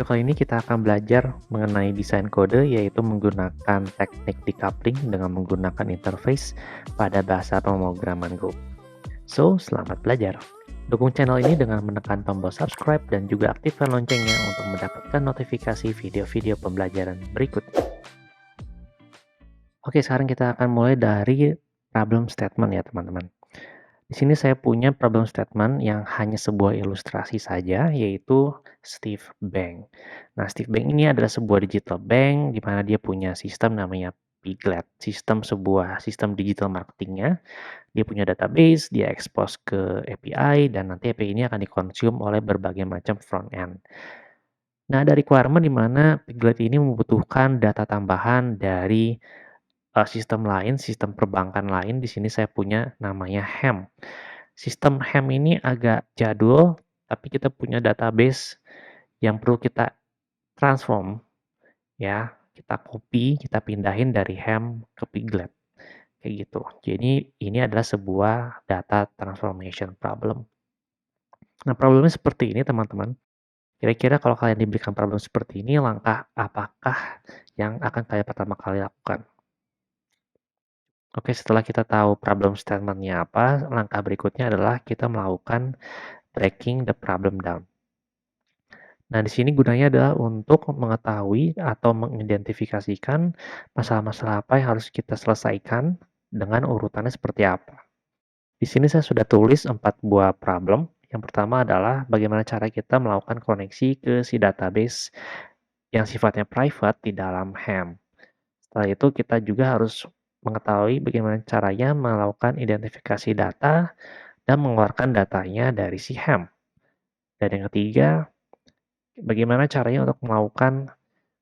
video kali ini kita akan belajar mengenai desain kode, yaitu menggunakan teknik decoupling dengan menggunakan interface pada bahasa pemrograman Go. So, selamat belajar. Dukung channel ini dengan menekan tombol subscribe dan juga aktifkan loncengnya untuk mendapatkan notifikasi video-video pembelajaran berikutnya. Oke, sekarang kita akan mulai dari problem statement ya teman-teman. Di sini saya punya problem statement yang hanya sebuah ilustrasi saja, yaitu Steve Bank. Nah, Steve Bank ini adalah sebuah digital bank di mana dia punya sistem namanya Piglet, sebuah sistem digital marketingnya. Dia punya database, dia expose ke API, dan nanti API ini akan dikonsum oleh berbagai macam front end. Nah, ada requirement di mana Piglet ini membutuhkan data tambahan dari sistem lain, sistem perbankan lain. Di sini saya punya namanya HEM. Sistem HEM ini agak jadul, tapi kita punya database yang perlu kita transform, ya. Kita copy, kita pindahin dari HEM ke Piglet, kayak gitu. Jadi ini adalah sebuah data transformation problem. Nah, problemnya seperti ini, teman-teman. Kira-kira kalau kalian diberikan problem seperti ini, langkah apakah yang akan kalian pertama kali lakukan? Oke, setelah kita tahu problem statement-nya apa, langkah berikutnya adalah kita melakukan breaking the problem down. Nah, di sini gunanya adalah untuk mengetahui atau mengidentifikasikan masalah-masalah apa yang harus kita selesaikan dengan urutannya seperti apa. Di sini saya sudah tulis 4 buah problem. Yang pertama adalah bagaimana cara kita melakukan koneksi ke si database yang sifatnya private di dalam HEM. Setelah itu kita juga harus mengetahui bagaimana caranya melakukan identifikasi data dan mengeluarkan datanya dari si HEM. Dan yang ketiga, bagaimana caranya untuk melakukan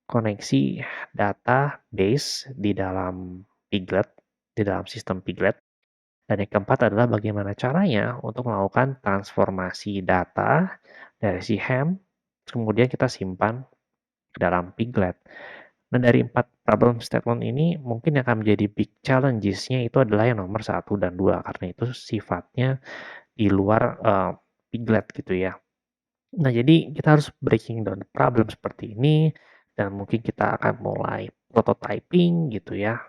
koneksi database di dalam Piglet, di dalam sistem Piglet. Dan yang keempat adalah bagaimana caranya untuk melakukan transformasi data dari si HEM, kemudian kita simpan ke dalam Piglet. Nah, dari 4 problem statement ini, mungkin yang akan menjadi big challenges-nya itu adalah yang nomor 1 dan 2, karena itu sifatnya di luar Piglet gitu ya. Nah, jadi kita harus breaking down problem seperti ini, dan mungkin kita akan mulai prototyping gitu ya,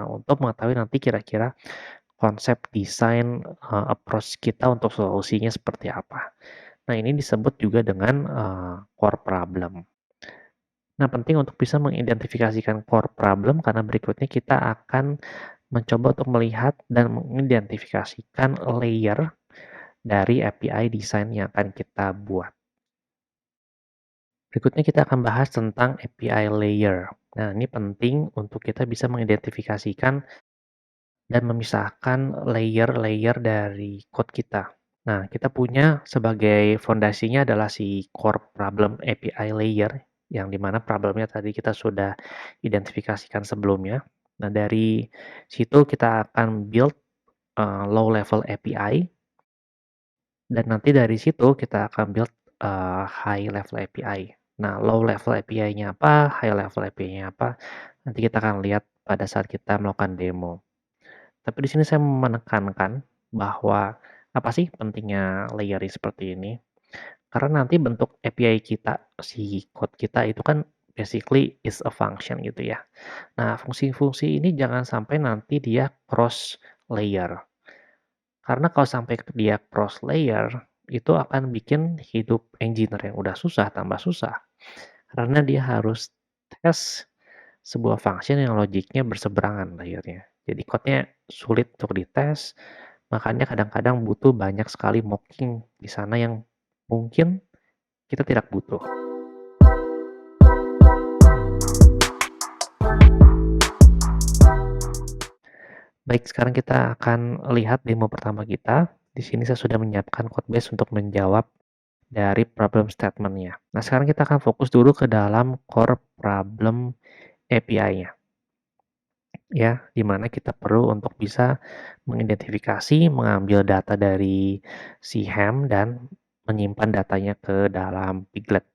untuk mengetahui nanti kira-kira konsep desain approach kita untuk solusinya seperti apa. Nah, ini disebut juga dengan core problem. Nah, penting untuk bisa mengidentifikasikan core problem karena berikutnya kita akan mencoba untuk melihat dan mengidentifikasikan layer dari API design yang akan kita buat. Berikutnya kita akan bahas tentang API layer. Nah, ini penting untuk kita bisa mengidentifikasikan dan memisahkan layer-layer dari code kita. Nah, kita punya sebagai fondasinya adalah si core problem API layer, yang dimana problemnya tadi kita sudah identifikasikan sebelumnya. Nah, dari situ kita akan build low level API, dan nanti dari situ kita akan build high level API. Nah, low level API-nya apa, high level API-nya apa, nanti kita akan lihat pada saat kita melakukan demo. Tapi di sini saya menekankan bahwa apa sih pentingnya layering seperti ini? Karena nanti bentuk API kita, si code kita itu kan basically is a function gitu ya. Nah, fungsi-fungsi ini jangan sampai nanti dia cross layer. Karena kalau sampai dia cross layer, itu akan bikin hidup engineer yang udah susah tambah susah. Karena dia harus tes sebuah function yang logiknya berseberangan layernya. Jadi code-nya sulit untuk dites, makanya kadang-kadang butuh banyak sekali mocking di sana yang mungkin kita tidak butuh. Baik, sekarang kita akan lihat demo pertama kita. Di sini saya sudah menyiapkan code base untuk menjawab dari problem statement-nya. Nah, sekarang kita akan fokus dulu ke dalam core problem API-nya. Ya, di mana kita perlu untuk bisa mengidentifikasi, mengambil data dari si HEM dan menyimpan datanya ke dalam Piglet.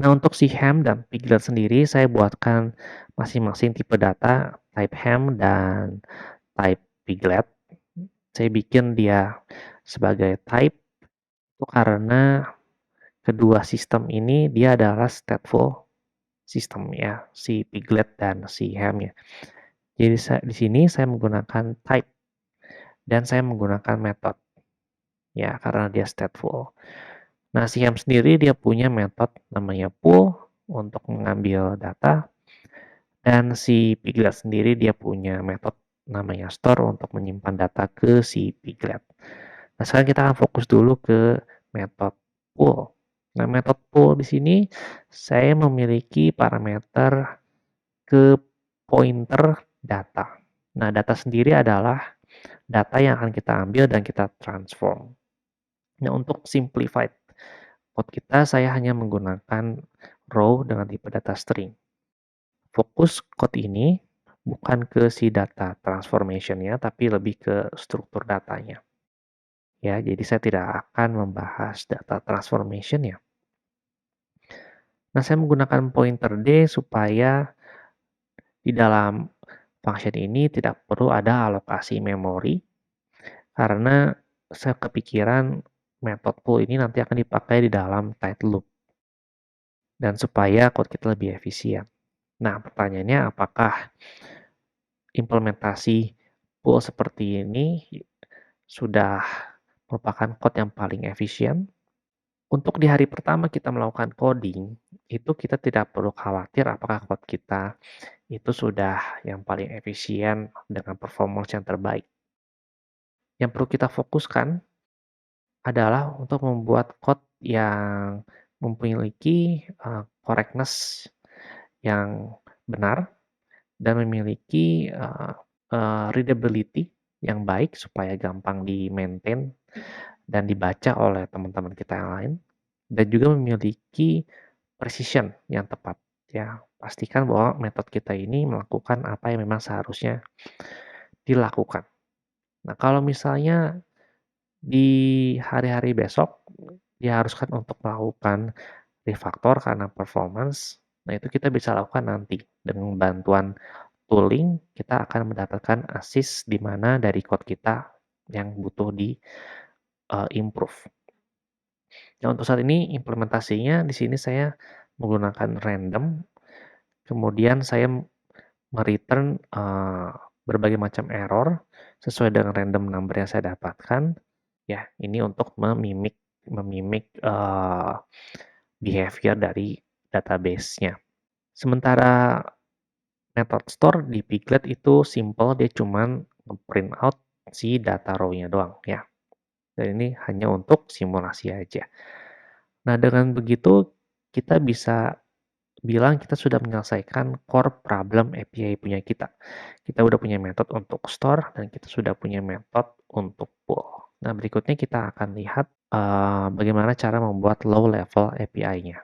Nah, untuk si HEM dan Piglet sendiri saya buatkan masing-masing tipe data, type HEM dan type Piglet. Saya bikin dia sebagai type itu karena kedua sistem ini dia adalah stateful system ya, si piglet dan si ham ya. Jadi di sini saya menggunakan type dan saya menggunakan method ya karena dia stateful. Nah, si ham sendiri dia punya metode namanya pull untuk mengambil data dan si piglet sendiri dia punya metode namanya store untuk menyimpan data ke si piglet. Nah, sekarang kita akan fokus dulu ke metode pull. Nah, metode pull di sini saya memiliki parameter ke pointer data. Nah, data sendiri adalah data yang akan kita ambil dan kita transform. Nah, untuk simplified code kita, saya hanya menggunakan row dengan tipe data string. Fokus code ini bukan ke si data transformation-nya, tapi lebih ke struktur datanya. Ya, jadi saya tidak akan membahas data transformation ya. Nah, saya menggunakan pointer D supaya di dalam function ini tidak perlu ada alokasi memori karena saya kepikiran metode pull ini nanti akan dipakai di dalam title loop dan supaya code kita lebih efisien. Nah, pertanyaannya apakah implementasi pull seperti ini sudah merupakan code yang paling efisien? Untuk di hari pertama kita melakukan coding, itu kita tidak perlu khawatir apakah code kita itu sudah yang paling efisien dengan performance yang terbaik. Yang perlu kita fokuskan adalah untuk membuat code yang memiliki correctness yang benar dan memiliki readability yang baik supaya gampang di-maintain dan dibaca oleh teman-teman kita yang lain dan juga memiliki precision yang tepat ya. Pastikan bahwa metode kita ini melakukan apa yang memang seharusnya dilakukan. Nah, kalau misalnya di hari-hari besok diharuskan untuk melakukan refactor karena performance, nah itu kita bisa lakukan nanti dengan bantuan tooling kita akan mendapatkan assist di mana dari code kita yang butuh di improve. Nah, untuk saat ini implementasinya di sini saya menggunakan random, kemudian saya mereturn berbagai macam error sesuai dengan random number yang saya dapatkan. Ya, ini untuk memimik behavior dari database-nya. Sementara method store di Piglet itu simple, dia cuman print out si data row-nya doang ya. Dan ini hanya untuk simulasi aja. Nah, dengan begitu kita bisa bilang kita sudah menyelesaikan core problem API punya kita. Kita udah punya metode untuk store dan kita sudah punya metode untuk pull. Nah, berikutnya kita akan lihat bagaimana cara membuat low level API-nya.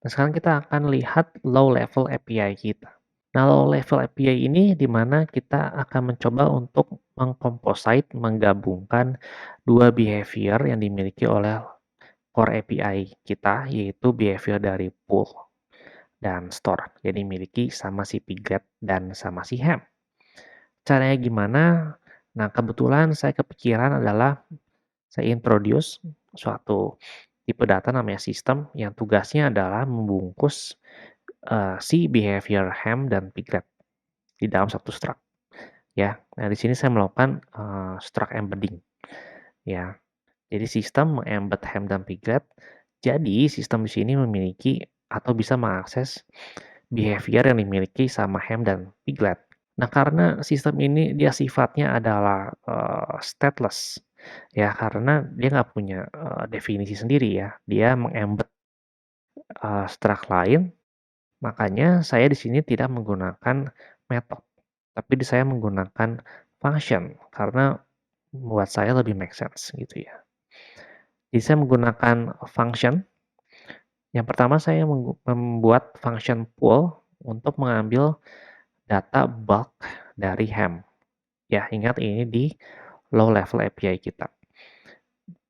Nah, sekarang kita akan lihat low level API kita. Nah, low level API ini di mana kita akan mencoba untuk mengcomposite, menggabungkan dua behavior yang dimiliki oleh core API kita, yaitu behavior dari pull dan store. Jadi dimiliki sama si Piglet dan sama si Ham. Caranya gimana? Nah, kebetulan saya kepikiran adalah saya introduce suatu tipe data namanya sistem yang tugasnya adalah membungkus si behavior ham dan piglet di dalam satu struct ya. Nah, di sini saya melakukan struct embedding ya. Jadi sistem mengembed ham dan piglet. Jadi sistem di sini memiliki atau bisa mengakses behavior yang dimiliki sama ham dan piglet. Nah, karena sistem ini dia sifatnya adalah stateless ya, karena dia nggak punya definisi sendiri ya. Dia mengembed struct lain, makanya saya di sini tidak menggunakan method, tapi saya menggunakan function karena buat saya lebih make sense gitu ya. Jadi saya menggunakan function. Yang pertama saya membuat function pull untuk mengambil data bulk dari ham. Ya, ingat ini di low level API kita.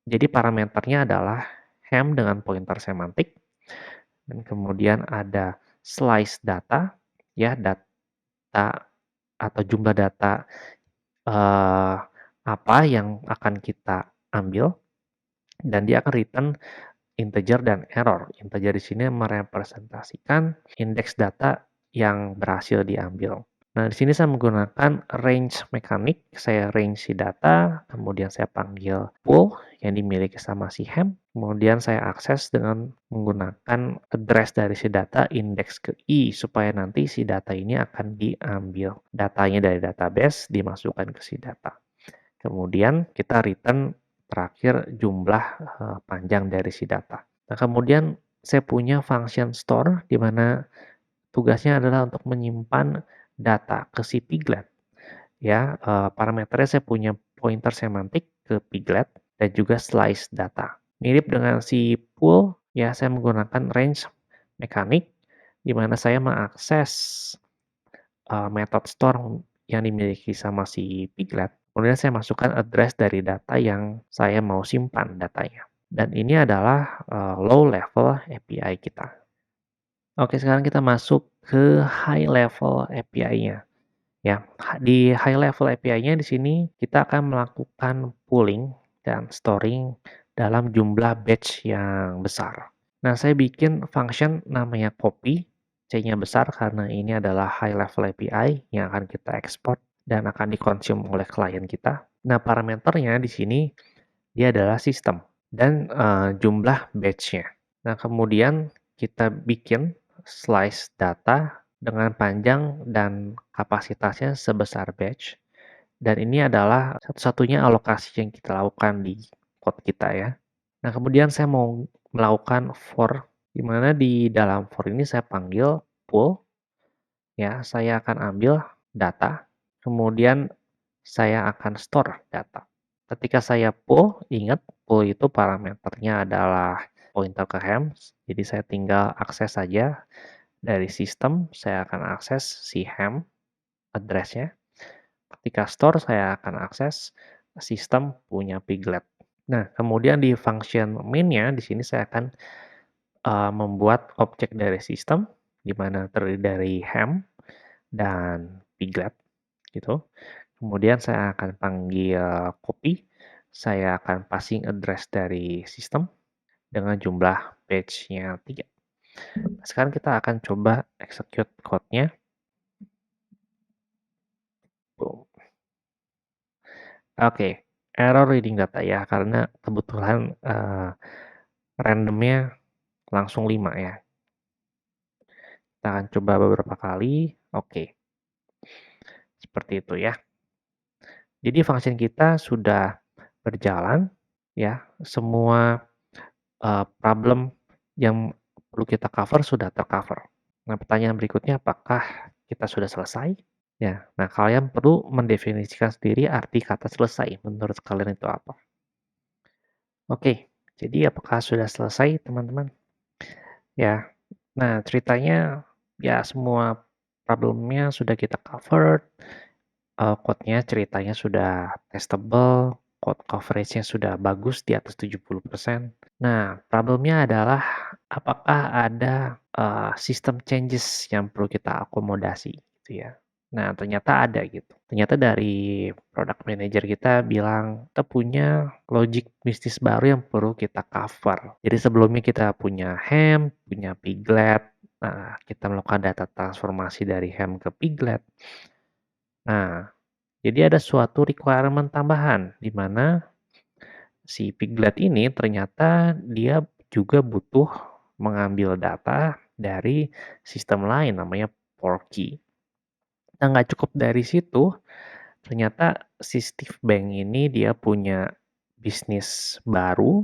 Jadi parameternya adalah ham dengan pointer semantik dan kemudian ada slice data ya, data atau jumlah data apa yang akan kita ambil dan dia akan return integer dan error. Integer di sini merepresentasikan indeks data yang berhasil diambil. Nah, di sini saya menggunakan range mekanik. Saya range si data, kemudian saya panggil pool yang dimiliki sama si hem. Kemudian saya akses dengan menggunakan address dari si data index ke i, supaya nanti si data ini akan diambil. Datanya dari database dimasukkan ke si data. Kemudian kita return terakhir jumlah panjang dari si data. Nah, kemudian saya punya function store di mana tugasnya adalah untuk menyimpan data ke si piglet. Ya, parameternya saya punya pointer semantik ke piglet dan juga slice data. Mirip dengan si pool, ya saya menggunakan range mekanik di mana saya mengakses method store yang dimiliki sama si piglet. Kemudian saya masukkan address dari data yang saya mau simpan datanya. Dan ini adalah low level API kita. Oke, sekarang kita masuk ke high level API-nya. Ya, di high level API-nya di sini kita akan melakukan pooling dan storing dalam jumlah batch yang besar. Nah, saya bikin function namanya copy, C-nya besar karena ini adalah high level API yang akan kita ekspor dan akan dikonsum oleh klien kita. Nah, parameternya di sini dia adalah sistem dan jumlah batch-nya. Nah, kemudian kita bikin slice data dengan panjang dan kapasitasnya sebesar batch. Dan ini adalah satu-satunya alokasi yang kita lakukan di code kita ya. Nah, kemudian saya mau melakukan for, di mana di dalam for ini saya panggil pool, ya, saya akan ambil data, kemudian saya akan store data. Ketika saya pull, ingat pull itu parameternya adalah pointer ke hem, jadi saya tinggal akses saja dari sistem, saya akan akses si hem, address-nya. Ketika store, saya akan akses sistem punya piglet. Nah, kemudian di function main-nya, di sini saya akan membuat objek dari sistem, di mana terdiri dari hem dan piglet, gitu. Kemudian saya akan panggil copy, saya akan passing address dari sistem dengan jumlah batch-nya 3. Nah, sekarang kita akan coba execute code-nya. Oke, error reading data ya, karena kebetulan randomnya langsung 5 ya. Kita akan coba beberapa kali. Oke, seperti itu ya. Jadi function kita sudah berjalan ya, semua problem yang perlu kita cover sudah tercover. Nah, pertanyaan berikutnya apakah kita sudah selesai? Ya, nah kalian perlu mendefinisikan sendiri arti kata selesai. Menurut kalian itu apa? Oke, jadi apakah sudah selesai teman-teman? Ya, nah ceritanya ya semua problemnya sudah kita cover, code-nya ceritanya sudah testable, code coverage-nya sudah bagus di atas 70%. Nah, problemnya adalah apakah ada sistem changes yang perlu kita akomodasi gitu ya. Nah, ternyata ada gitu. Ternyata dari product manager kita bilang kita punya logic bisnis baru yang perlu kita cover. Jadi sebelumnya kita punya hem, punya piglet. Nah, kita melakukan data transformasi dari hem ke piglet. Nah, jadi ada suatu requirement tambahan di mana si piglet ini ternyata dia juga butuh mengambil data dari sistem lain namanya Porky. Nah, nggak cukup dari situ, ternyata si Steve Bank ini dia punya bisnis baru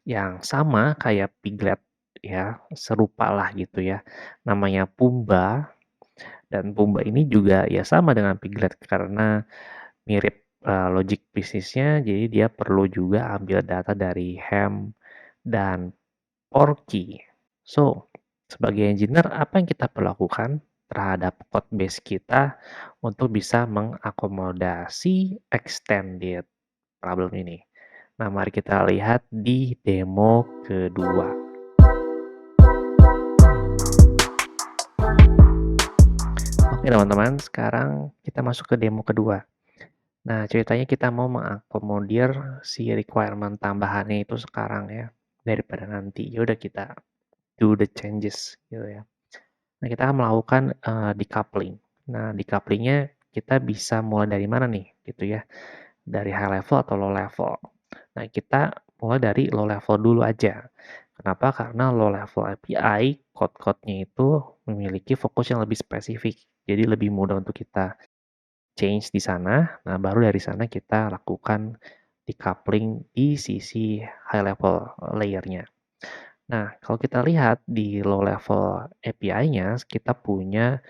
yang sama kayak piglet ya, serupa lah gitu ya. Namanya Pumba, dan Pumba ini juga ya sama dengan piglet karena mirip logic bisnisnya, jadi dia perlu juga ambil data dari hem dan Porky. So, sebagai engineer, apa yang kita perlu lakukan terhadap code base kita untuk bisa mengakomodasi extended problem ini? Nah, mari kita lihat di demo kedua. Oke teman-teman, sekarang kita masuk ke demo kedua. Nah, ceritanya kita mau mengakomodir si requirement tambahannya itu sekarang ya, daripada nanti. Ya udah kita do the changes gitu ya. Nah, kita akan melakukan decoupling. Nah, decouplingnya kita bisa mulai dari mana nih gitu ya? Dari high level atau low level. Nah, kita mulai dari low level dulu aja. Kenapa? Karena low level API, code-code-nya itu memiliki fokus yang lebih spesifik. Jadi lebih mudah untuk kita change di sana. Nah, baru dari sana kita lakukan decoupling di sisi high level layer-nya. Nah, kalau kita lihat di low level API-nya, kita punya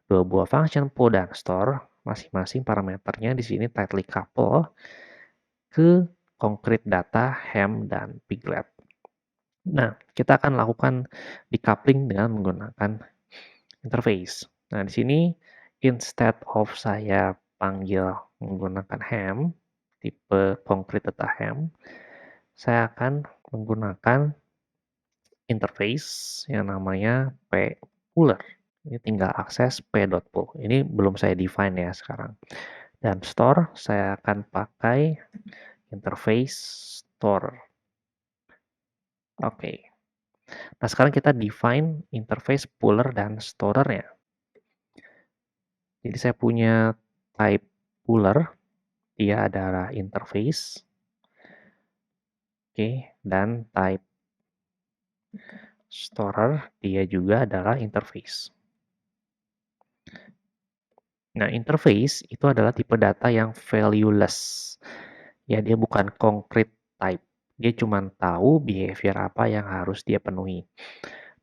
dua buah function pull dan store. Masing-masing parameternya di sini tightly couple ke concrete data, ham, dan piglet. Nah, kita akan lakukan decoupling dengan menggunakan interface. Nah, di sini instead of saya panggil menggunakan ham, tipe concrete data ham, saya akan menggunakan interface yang namanya puller. Ini tinggal akses p.pull. Ini belum saya define ya sekarang. Dan store saya akan pakai interface store. Oke. Nah, sekarang kita define interface puller dan storer-nya. Jadi saya punya type puller, dia adalah interface. Oke, dan type storer, dia juga adalah interface. Nah, interface itu adalah tipe data yang valueless. Ya, dia bukan concrete type. Dia cuma tahu behavior apa yang harus dia penuhi.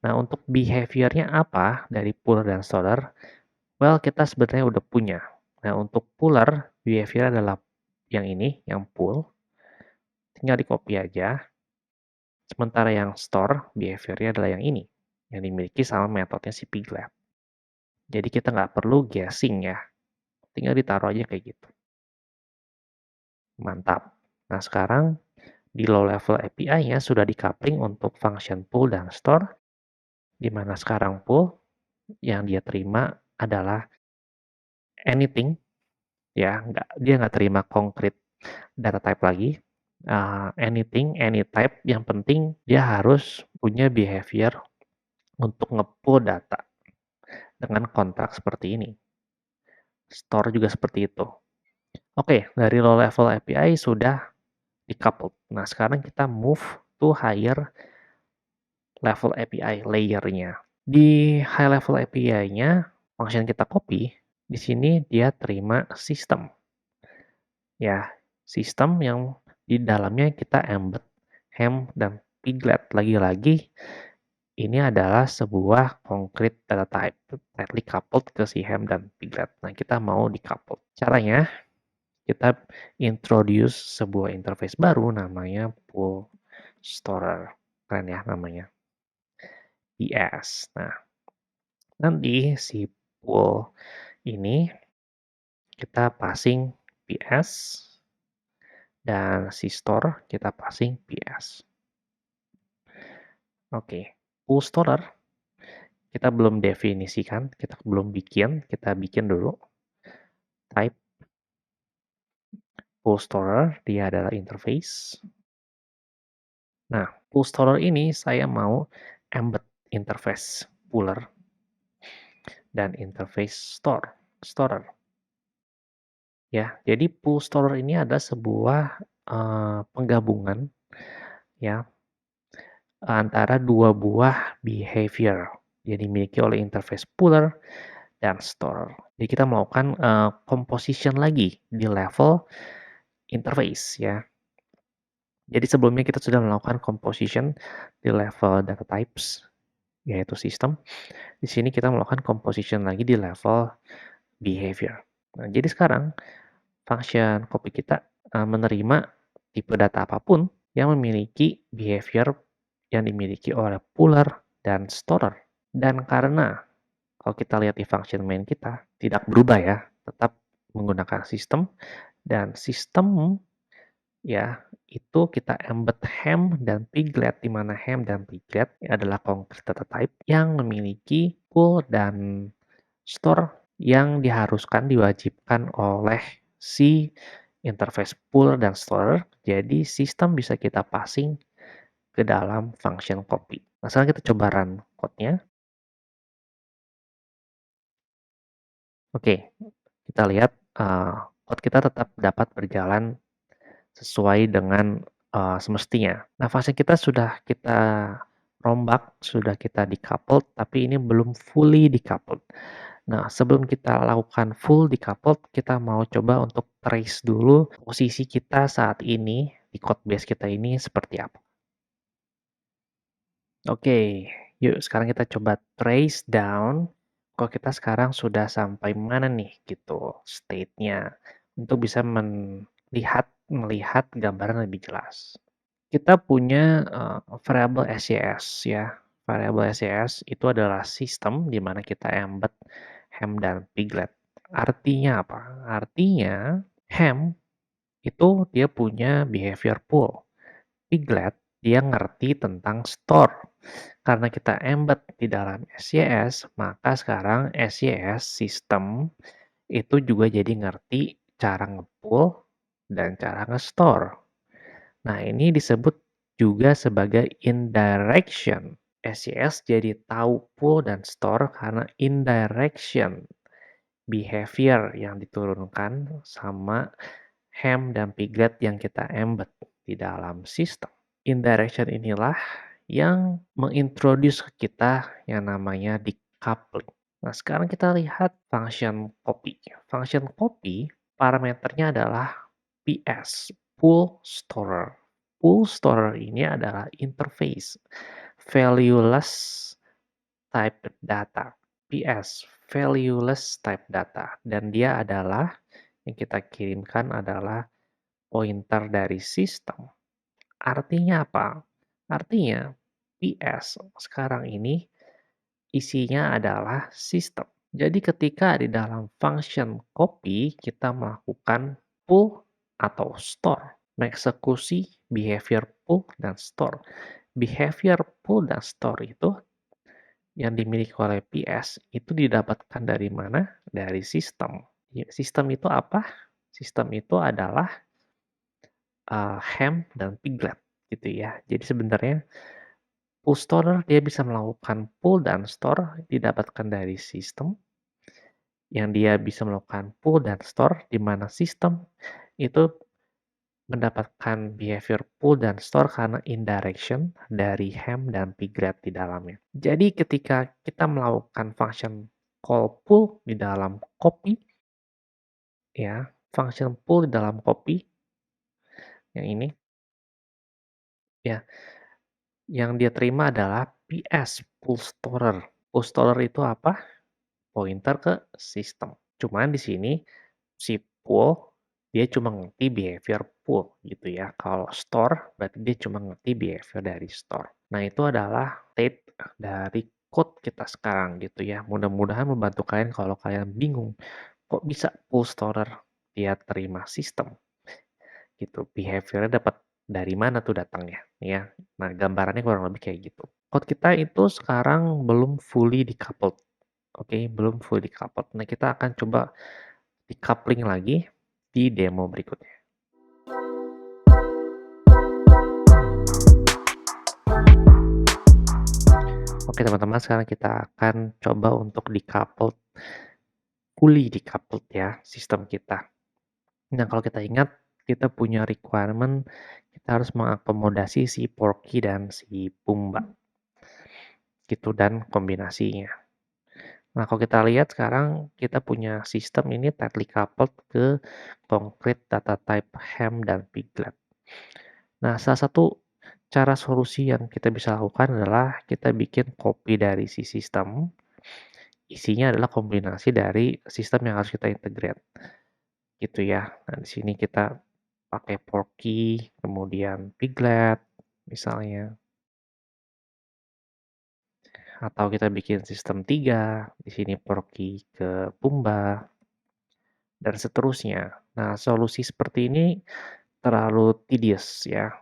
Nah, untuk behaviornya apa dari puller dan storer? Well, kita sebenarnya udah punya. Nah, untuk puller, behavior adalah yang ini, yang pull. Tinggal di copy aja. Sementara yang store, behaviornya adalah yang ini. Yang dimiliki sama metodenya si piglet. Jadi kita nggak perlu guessing ya. Tinggal ditaruh aja kayak gitu. Mantap. Nah, sekarang di low level API-nya sudah decoupling untuk function pull dan store. Di mana sekarang pull yang dia terima adalah anything. Ya, dia nggak terima concrete data type lagi. Anything, any type, yang penting dia harus punya behavior untuk nge-pull data dengan kontrak seperti ini. Store juga seperti itu. Oke, dari low level API sudah decoupled. Nah, sekarang kita move to higher level API layer-nya. Di high level API-nya, function kita copy, di sini dia terima sistem. Ya, sistem yang di dalamnya kita embed ham dan piglet. Lagi-lagi ini adalah sebuah concrete data type, tightly coupled ke si ham dan piglet. Nah, kita mau decoupled. Caranya, kita introduce sebuah interface baru namanya pull storer. Keren ya namanya. PS. Nah, nanti si pull ini kita passing PS dan si store kita passing PS. Oke, pull storer kita belum definisikan, kita belum bikin, kita bikin dulu. Type pull storer, dia adalah interface. Nah, pull storer ini saya mau embed interface puller dan interface storer. Ya, jadi pull storer ini ada sebuah penggabungan ya antara dua buah behavior yang dimiliki oleh interface puller dan storer. Jadi kita melakukan composition lagi di level interface ya. Jadi sebelumnya kita sudah melakukan composition di level data types yaitu sistem. Di sini kita melakukan composition lagi di level behavior. Nah, jadi sekarang function copy kita menerima tipe data apapun yang memiliki behavior yang dimiliki oleh puller dan storer. Dan karena kalau kita lihat di function main kita tidak berubah ya, tetap menggunakan sistem dan sistem ya itu kita embed ham dan piglet di mana ham dan piglet adalah concrete data type yang memiliki pull dan store yang diharuskan diwajibkan oleh si interface pull dan store, jadi sistem bisa kita passing ke dalam function copy. Nah, sekarang kita coba run code-nya. Oke, kita lihat code kita tetap dapat berjalan sesuai dengan semestinya. Nah, function kita sudah kita rombak, sudah kita decoupled, tapi ini belum fully decoupled. Nah, sebelum kita lakukan full decoupled, kita mau coba untuk trace dulu posisi kita saat ini di code base kita ini seperti apa. Oke, yuk sekarang kita coba trace down. Kok kita sekarang sudah sampai mana nih gitu state-nya untuk bisa melihat gambaran lebih jelas. Kita punya variable SYS ya. Variable SYS itu adalah sistem di mana kita embed ham dan piglet. Artinya apa? Artinya ham itu dia punya behavior pool. Piglet dia ngerti tentang store. Karena kita embed di dalam SYS, maka sekarang SYS sistem itu juga jadi ngerti cara nge-pull dan cara nge-store. Nah, ini disebut juga sebagai indirection. SYS jadi tahu pull dan store karena indirection behavior yang diturunkan sama ham dan piglet yang kita embed di dalam sistem. Indirection inilah yang mengintroduce ke kita yang namanya decoupling. Nah, sekarang kita lihat function copy. Function copy parameternya adalah PS, pull storer. Pull storer ini adalah interface valueless type data. PS, valueless type data. Dan dia adalah, yang kita kirimkan adalah pointer dari sistem. Artinya apa? Artinya PS sekarang ini isinya adalah sistem. Jadi ketika di dalam function copy kita melakukan pull atau store, mengeksekusi behavior pull dan store. Behavior pull dan store itu yang dimiliki oleh PS itu didapatkan dari mana? Dari sistem. Sistem itu apa? Sistem itu adalah ham dan piglet gitu ya. Jadi sebenarnya pull store dia bisa melakukan pull dan store didapatkan dari sistem yang dia bisa melakukan pull dan store di mana sistem itu mendapatkan behavior pull dan store karena indirection dari ham dan piglet di dalamnya. Jadi ketika kita melakukan function call pull di dalam copy, ya, function pull di dalam copy, yang ini, ya, yang dia terima adalah PS, pull storer. Pull storer itu apa? Pointer ke sistem. Cuman di sini si pull dia cuma ngerti behavior pull gitu ya. Kalau store berarti dia cuma ngerti behavior dari store. Nah, itu adalah state dari code kita sekarang gitu ya. Mudah-mudahan membantu kalian kalau kalian bingung kok bisa pull storer dia terima sistem gitu. Behaviornya dapat dari mana tuh datangnya ya. Nah, gambarannya kurang lebih kayak gitu. Code kita itu sekarang belum fully decoupled. Oke, belum full decoupled. Nah, kita akan coba decoupling lagi di demo berikutnya. Oke, teman-teman, sekarang kita akan coba untuk decoupled, fully decoupled ya, sistem kita. Nah, kalau kita ingat, kita punya requirement, kita harus mengakomodasi si Porky dan si Pumba. Gitu, dan kombinasinya. Nah, kalau kita lihat sekarang kita punya sistem ini tightly coupled ke concrete data type ham dan piglet. Nah, salah satu cara solusi yang kita bisa lakukan adalah kita bikin copy dari si sistem. Isinya adalah kombinasi dari sistem yang harus kita integrate. Gitu ya. Nah, di sini kita pakai Porky, kemudian Piglet misalnya. Atau kita bikin sistem 3, di sini Porky ke Pumba, dan seterusnya. Nah, solusi seperti ini terlalu tedious ya.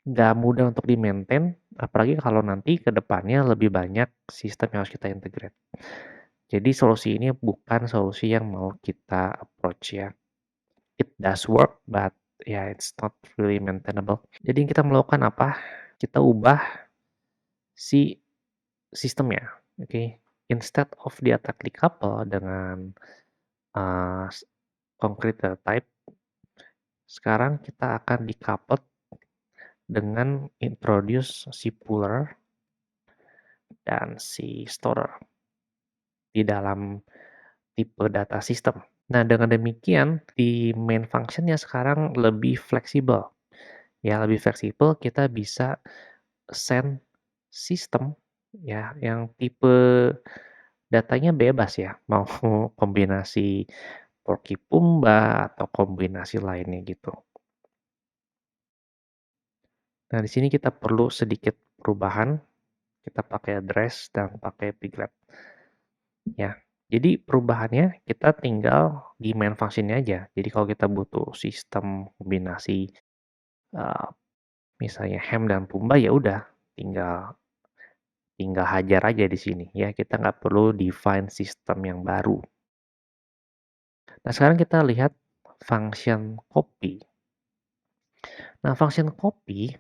Nggak mudah untuk di-maintain, apalagi kalau nanti ke depannya lebih banyak sistem yang harus kita integrate. Jadi solusi ini bukan solusi yang mau kita approach ya. it does work, but yeah, it's not really maintainable. Jadi kita melakukan apa? Kita ubah si sistemnya, oke? Instead of dia tightly couple dengan uh, concrete data type, sekarang kita akan decoupled dengan introduce si puller dan si storer di dalam tipe data system. Nah, dengan demikian di main functionnya sekarang lebih fleksibel. Ya, lebih fleksibel kita bisa send sistem ya yang tipe datanya bebas ya, mau kombinasi Porcupumba atau kombinasi lainnya gitu. Nah, di sini kita perlu sedikit perubahan. Kita pakai address dan pakai piglet ya. Jadi perubahannya kita tinggal di main function-nya aja. Jadi kalau kita butuh sistem kombinasi uh, misalnya ham dan pumba ya udah tinggal tinggal hajar aja di sini ya. Kita nggak perlu define sistem yang baru. Nah, sekarang kita lihat function copy. Nah, function copy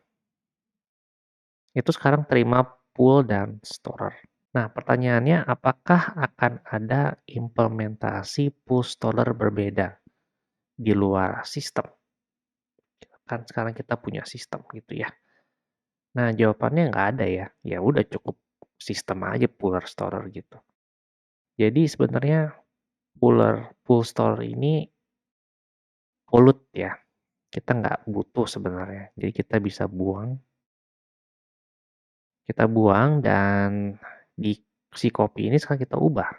itu sekarang terima pull dan storer. Nah, pertanyaannya apakah akan ada implementasi pull storer berbeda di luar sistem? Kan sekarang kita punya sistem gitu ya. Nah, jawabannya nggak ada ya. Ya udah cukup sistem aja puller storer gitu. Jadi sebenarnya pull storer ini pollute ya. Kita nggak butuh sebenarnya. Jadi kita buang dan di si copy ini sekarang kita ubah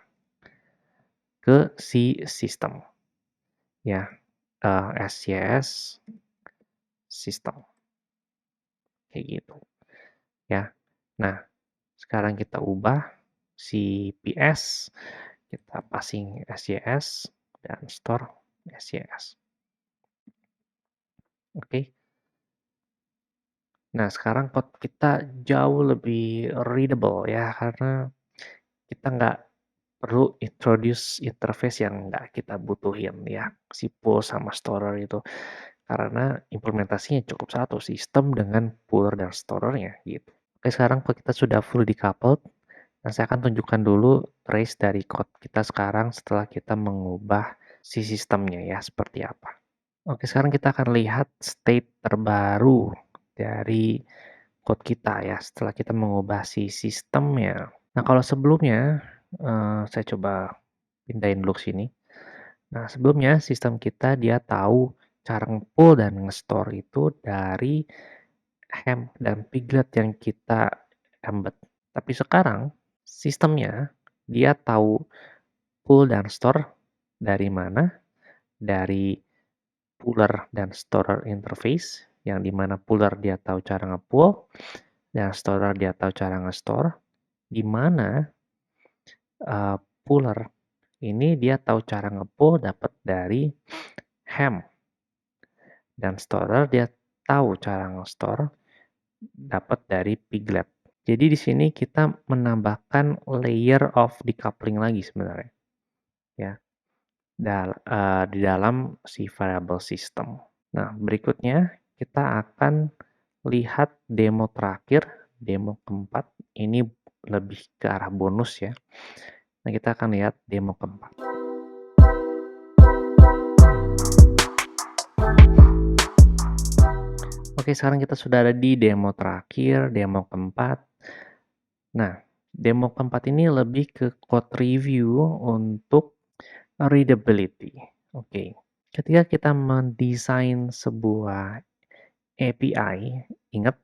ke si sistem ya, SCS sistem kayak gitu ya. Nah, sekarang kita ubah si PS, kita passing SCS dan store SCS. Oke. Nah, sekarang code kita jauh lebih readable ya, karena kita nggak perlu introduce interface yang nggak kita butuhin ya, si pull sama storer itu. Karena implementasinya cukup satu sistem dengan puller dan storernya gitu. Oke, sekarang kalau kita sudah full decoupled, nah saya akan tunjukkan dulu trace dari code kita sekarang setelah kita mengubah si sistemnya ya, seperti apa. Oke, sekarang kita akan lihat state terbaru dari code kita ya, setelah kita mengubah si sistemnya. Nah, kalau sebelumnya, saya coba pindahin dulu sini. Nah, sebelumnya sistem kita dia tahu cara nge-pull dan nge-store itu dari ham dan piglet yang kita embed. Tapi sekarang sistemnya dia tahu pull dan store dari mana? Dari puller dan storer interface, yang dimana puller dia tahu cara nge-pull dan storer dia tahu cara nge-store, di mana puller ini dia tahu cara nge-pull dapat dari ham dan storer dia tahu cara nge-store dapat dari piglet. Jadi di sini kita menambahkan layer of decoupling lagi sebenarnya ya di dalam si variable system. Nah, berikutnya kita akan lihat demo terakhir, demo keempat. Ini lebih ke arah bonus ya. Nah, kita akan lihat demo keempat. Oke, sekarang kita sudah ada di demo terakhir, demo keempat. Nah, demo keempat ini lebih ke code review untuk readability. Oke, ketika kita mendesain sebuah API, ingat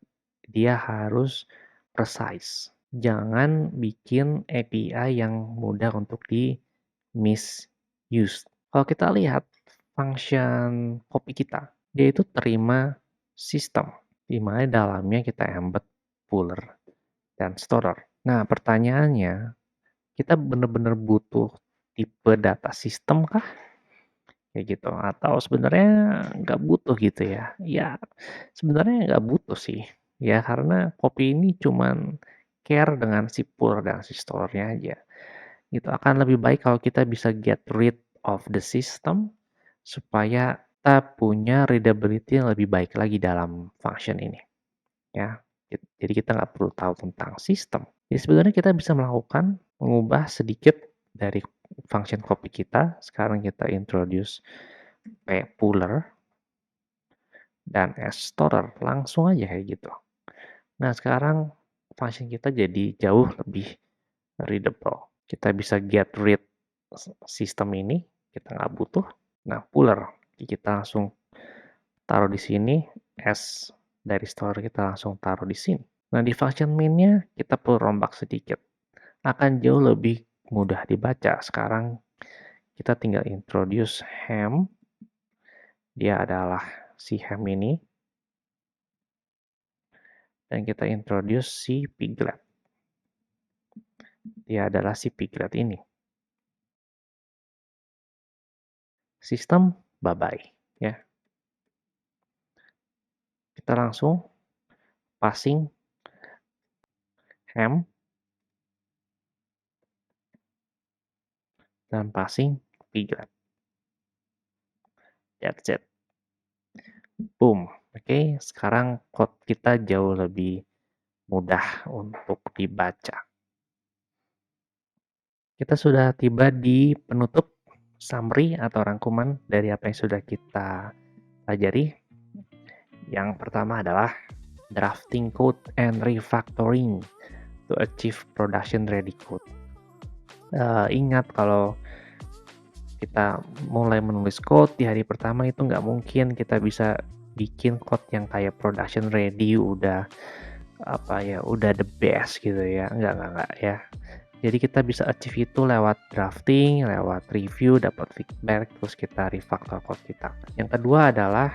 dia harus precise. Jangan bikin API yang mudah untuk di misuse. Kalau kita lihat function copy kita, dia itu terima sistem, di mana dalamnya kita embed puller dan storer. Nah, pertanyaannya, kita benar-benar butuh tipe data system kah? Kayak gitu, atau sebenarnya nggak butuh gitu ya? Ya, sebenarnya nggak butuh sih, ya karena copy ini cuman care dengan si pull dan si store-nya aja. Itu akan lebih baik kalau kita bisa get rid of the system supaya kita punya readability yang lebih baik lagi dalam function ini, ya. Jadi kita nggak perlu tahu tentang sistem. Jadi sebenarnya kita bisa mengubah sedikit dari function copy kita. Sekarang kita introduce puller dan storer, langsung aja kayak gitu. Nah, sekarang function kita jadi jauh lebih readable. Kita bisa get rid sistem ini, kita nggak butuh. Nah, puller, kita langsung taruh di sini, S dari store kita langsung taruh di sini. Nah, di function main-nya kita perlu rombak sedikit. Akan jauh lebih mudah dibaca. Sekarang kita tinggal introduce ham. Dia adalah si ham ini. Dan kita introduce si piglet. Dia adalah si piglet ini. Sistem, bye-bye. Ya. Kita langsung passing ham dan passing piglet. That's it. Boom. Oke, sekarang code kita jauh lebih mudah untuk dibaca. Kita sudah tiba di penutup summary atau rangkuman dari apa yang sudah kita pelajari. Yang pertama adalah drafting code and refactoring to achieve production ready code. Ingat kalau kita mulai menulis code di hari pertama itu nggak mungkin kita bisa bikin code yang kayak production ready udah the best gitu ya. Enggak ya. Jadi kita bisa achieve itu lewat drafting, lewat review, dapat feedback, terus kita refactor code kita. Yang kedua adalah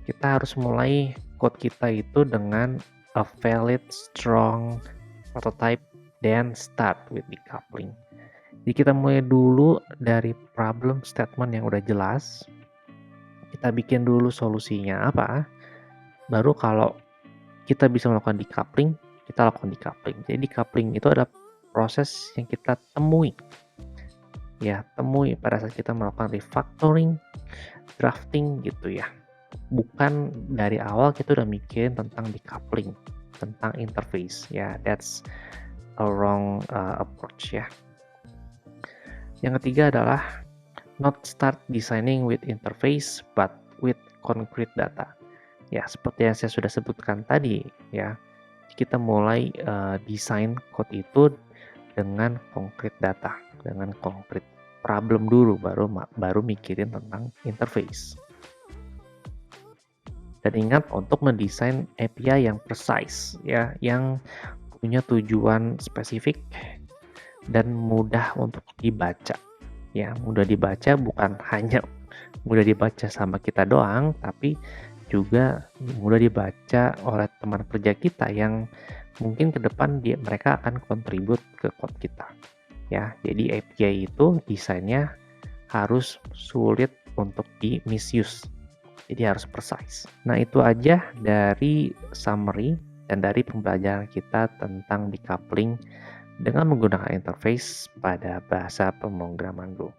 kita harus mulai code kita itu dengan a valid, strong prototype, then start with decoupling. Jadi kita mulai dulu dari problem statement yang udah jelas. Kita bikin dulu solusinya apa. Baru kalau kita bisa melakukan decoupling, kita lakukan decoupling. Jadi decoupling itu adalah proses yang kita temui. Ya, temui pada saat kita melakukan refactoring, drafting gitu ya. Bukan dari awal kita udah mikirin tentang decoupling, tentang interface. Ya, that's a wrong approach ya. Yang ketiga adalah not start designing with interface but with concrete data. Ya, seperti yang saya sudah sebutkan tadi ya. Kita mulai desain code itu dengan konkret data, dengan konkret problem dulu, baru mikirin tentang interface. Dan ingat untuk mendesain API yang precise, ya, yang punya tujuan spesifik dan mudah untuk dibaca. Ya, mudah dibaca bukan hanya mudah dibaca sama kita doang, tapi juga mudah dibaca oleh teman kerja kita yang mungkin ke depan mereka akan kontribut ke code kita. Ya, jadi API itu desainnya harus sulit untuk di misuse. Jadi harus precise. Nah, itu aja dari summary dan dari pembelajaran kita tentang decoupling dengan menggunakan interface pada bahasa pemrograman Go.